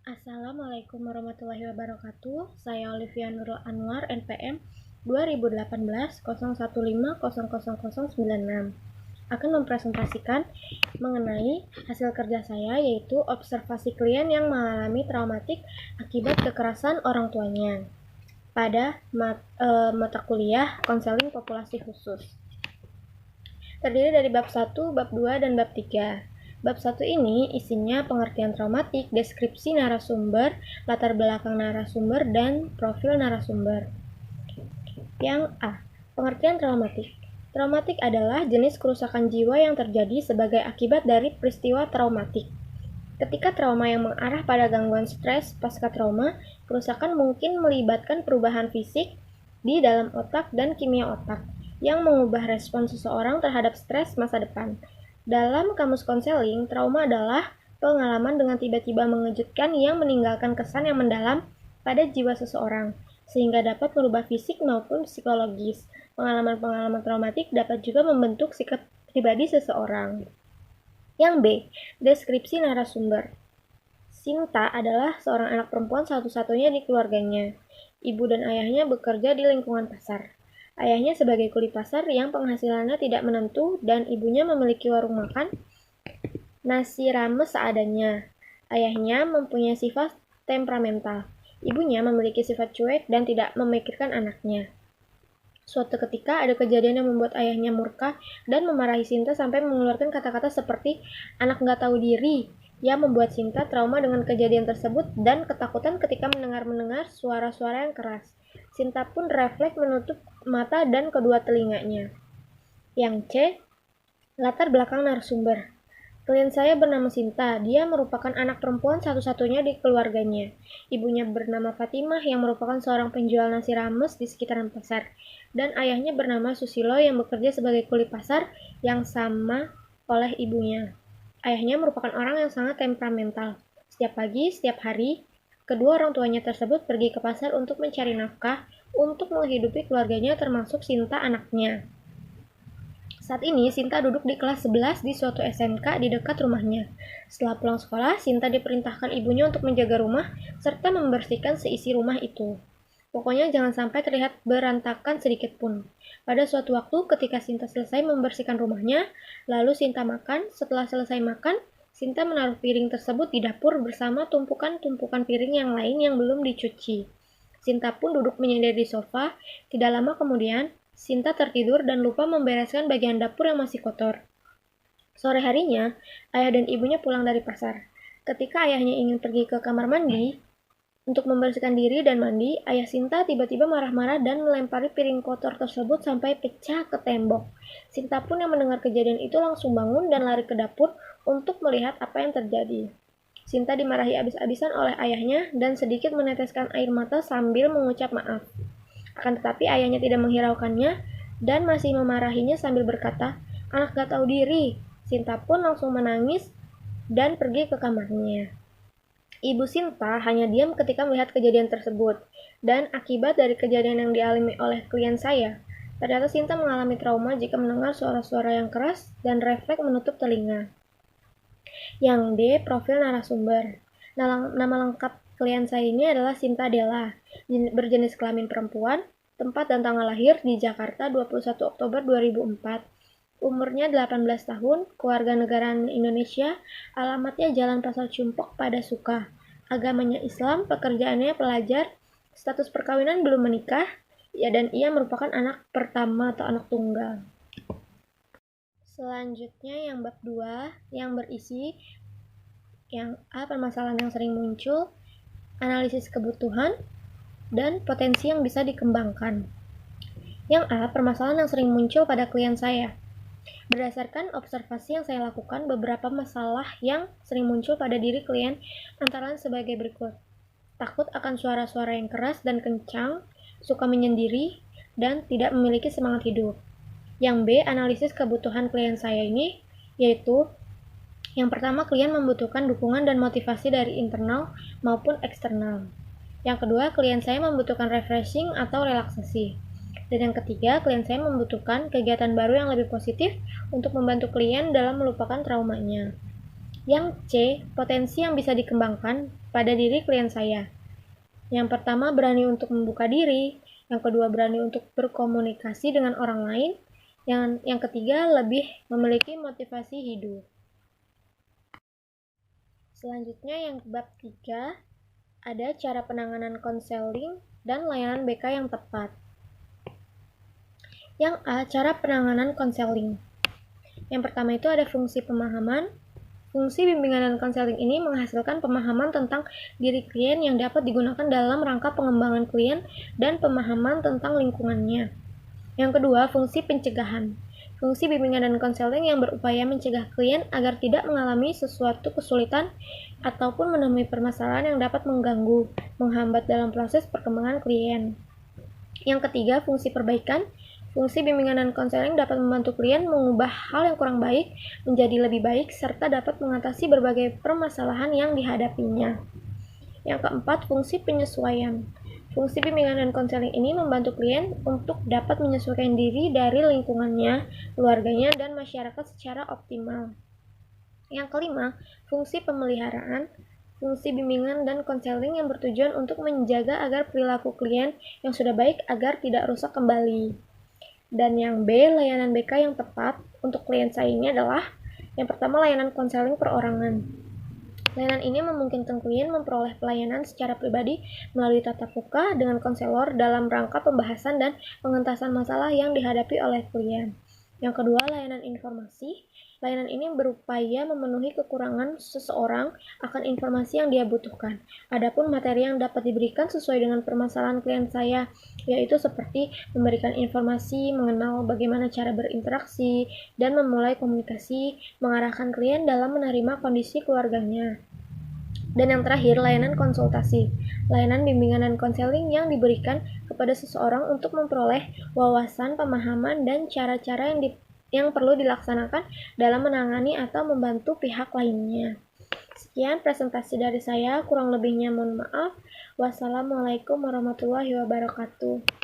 Assalamualaikum warahmatullahi wabarakatuh. Saya Olivia Nurul Anwar, NPM 201801500096 akan mempresentasikan mengenai hasil kerja saya, yaitu observasi klien yang mengalami traumatik akibat kekerasan orang tuanya pada mata kuliah konseling populasi khusus. Terdiri dari bab 1, bab 2, dan bab 3. Bab 1 ini isinya pengertian traumatik, deskripsi narasumber, latar belakang narasumber, dan profil narasumber. Yang A. Pengertian traumatik. Traumatik adalah jenis kerusakan jiwa yang terjadi sebagai akibat dari peristiwa traumatik. Ketika trauma yang mengarah pada gangguan stres pasca trauma, kerusakan mungkin melibatkan perubahan fisik di dalam otak dan kimia otak yang mengubah respon seseorang terhadap stres masa depan. Dalam kamus konseling, trauma adalah pengalaman dengan tiba-tiba mengejutkan yang meninggalkan kesan yang mendalam pada jiwa seseorang, sehingga dapat merubah fisik maupun psikologis. Pengalaman-pengalaman traumatik dapat juga membentuk sikap pribadi seseorang. Yang B. Deskripsi narasumber. Sinta adalah seorang anak perempuan satu-satunya di keluarganya. Ibu dan ayahnya bekerja di lingkungan pasar. Ayahnya sebagai kuli pasar yang penghasilannya tidak menentu dan ibunya memiliki warung makan nasi rames seadanya. Ayahnya mempunyai sifat temperamental. Ibunya memiliki sifat cuek dan tidak memikirkan anaknya. Suatu ketika ada kejadian yang membuat ayahnya murka dan memarahi Sinta sampai mengeluarkan kata-kata seperti anak nggak tahu diri, yang membuat Sinta trauma dengan kejadian tersebut dan ketakutan ketika mendengar suara-suara yang keras. Sinta pun refleks menutup mata dan kedua telinganya. Yang C. Latar belakang narasumber. Klien saya bernama Sinta. Dia merupakan anak perempuan satu-satunya di keluarganya. Ibunya bernama Fatimah yang merupakan seorang penjual nasi rames di sekitaran pasar. Dan ayahnya bernama Susilo yang bekerja sebagai kuli pasar yang sama oleh ibunya. Ayahnya merupakan orang yang sangat temperamental. Setiap pagi, setiap hari, kedua orang tuanya tersebut pergi ke pasar untuk mencari nafkah untuk menghidupi keluarganya termasuk Sinta anaknya. Saat ini, Sinta duduk di kelas 11 di suatu SMK di dekat rumahnya. Setelah pulang sekolah, Sinta diperintahkan ibunya untuk menjaga rumah serta membersihkan seisi rumah itu. Pokoknya jangan sampai terlihat berantakan sedikit pun. Pada suatu waktu ketika Sinta selesai membersihkan rumahnya, lalu Sinta makan. Setelah selesai makan, Sinta menaruh piring tersebut di dapur bersama tumpukan-tumpukan piring yang lain yang belum dicuci. Sinta pun duduk menyender di sofa. Tidak lama kemudian, Sinta tertidur dan lupa membereskan bagian dapur yang masih kotor. Sore harinya, ayah dan ibunya pulang dari pasar. Ketika ayahnya ingin pergi ke kamar mandi untuk membersihkan diri dan mandi, ayah Sinta tiba-tiba marah-marah dan melempari piring kotor tersebut sampai pecah ke tembok. Sinta pun yang mendengar kejadian itu langsung bangun dan lari ke dapur untuk melihat apa yang terjadi. Sinta dimarahi abis-abisan oleh ayahnya dan sedikit meneteskan air mata sambil mengucap maaf. Akan tetapi ayahnya tidak menghiraukannya dan masih memarahinya sambil berkata, "Anak gak tahu diri." Sinta pun langsung menangis dan pergi ke kamarnya. Ibu Sinta hanya diam ketika melihat kejadian tersebut, dan akibat dari kejadian yang dialami oleh klien saya, ternyata Sinta mengalami trauma jika mendengar suara-suara yang keras dan refleks menutup telinga. Yang D. Profil narasumber. Nama lengkap klien saya ini adalah Sinta Della, berjenis kelamin perempuan, tempat dan tanggal lahir di Jakarta 21 Oktober 2004. Umurnya 18 tahun, kewarganegaraan Indonesia, alamatnya Jalan Pasar Cumpok pada Suka. Agamanya Islam, pekerjaannya pelajar, status perkawinan belum menikah, ya dan ia merupakan anak pertama atau anak tunggal. Selanjutnya yang bab 2 yang berisi yang A. Permasalahan yang sering muncul, analisis kebutuhan, dan potensi yang bisa dikembangkan. Yang A. Permasalahan yang sering muncul pada klien saya. Berdasarkan observasi yang saya lakukan, beberapa masalah yang sering muncul pada diri klien antara lain sebagai berikut. Takut akan suara-suara yang keras dan kencang, suka menyendiri, dan tidak memiliki semangat hidup. Yang B. Analisis kebutuhan klien saya ini, yaitu yang pertama, klien membutuhkan dukungan dan motivasi dari internal maupun eksternal. Yang kedua, klien saya membutuhkan refreshing atau relaksasi. Dan yang ketiga, klien saya membutuhkan kegiatan baru yang lebih positif untuk membantu klien dalam melupakan traumanya. Yang C, potensi yang bisa dikembangkan pada diri klien saya. Yang pertama, berani untuk membuka diri. Yang kedua, berani untuk berkomunikasi dengan orang lain. Yang ketiga, lebih memiliki motivasi hidup. Selanjutnya yang bab 3, ada cara penanganan konseling dan layanan BK yang tepat. Yang A, cara penanganan konseling. Yang pertama itu ada fungsi pemahaman. Fungsi bimbingan dan konseling ini menghasilkan pemahaman tentang diri klien yang dapat digunakan dalam rangka pengembangan klien dan pemahaman tentang lingkungannya. Yang kedua, fungsi pencegahan. Fungsi bimbingan dan konseling yang berupaya mencegah klien agar tidak mengalami sesuatu kesulitan ataupun menemui permasalahan yang dapat mengganggu, menghambat dalam proses perkembangan klien. Yang ketiga, fungsi perbaikan. Fungsi bimbingan dan konseling dapat membantu klien mengubah hal yang kurang baik menjadi lebih baik serta dapat mengatasi berbagai permasalahan yang dihadapinya. Yang keempat, fungsi penyesuaian. Fungsi bimbingan dan konseling ini membantu klien untuk dapat menyesuaikan diri dari lingkungannya, keluarganya, dan masyarakat secara optimal. Yang kelima, fungsi pemeliharaan. Fungsi bimbingan dan konseling yang bertujuan untuk menjaga agar perilaku klien yang sudah baik agar tidak rusak kembali. Dan yang B, layanan BK yang tepat untuk klien saya ini adalah yang pertama, layanan konseling perorangan. Layanan ini memungkinkan klien memperoleh pelayanan secara pribadi melalui tatap muka dengan konselor dalam rangka pembahasan dan pengentasan masalah yang dihadapi oleh klien. Yang kedua, layanan informasi. Layanan ini berupaya memenuhi kekurangan seseorang akan informasi yang dia butuhkan. Adapun materi yang dapat diberikan sesuai dengan permasalahan klien saya, yaitu seperti memberikan informasi, mengenal bagaimana cara berinteraksi, dan memulai komunikasi, mengarahkan klien dalam menerima kondisi keluarganya. Dan yang terakhir, layanan konsultasi. Layanan bimbingan dan konseling yang diberikan kepada seseorang untuk memperoleh wawasan, pemahaman, dan cara-cara yang perlu dilaksanakan dalam menangani atau membantu pihak lainnya. Sekian presentasi dari saya, kurang lebihnya mohon maaf. Wassalamualaikum warahmatullahi wabarakatuh.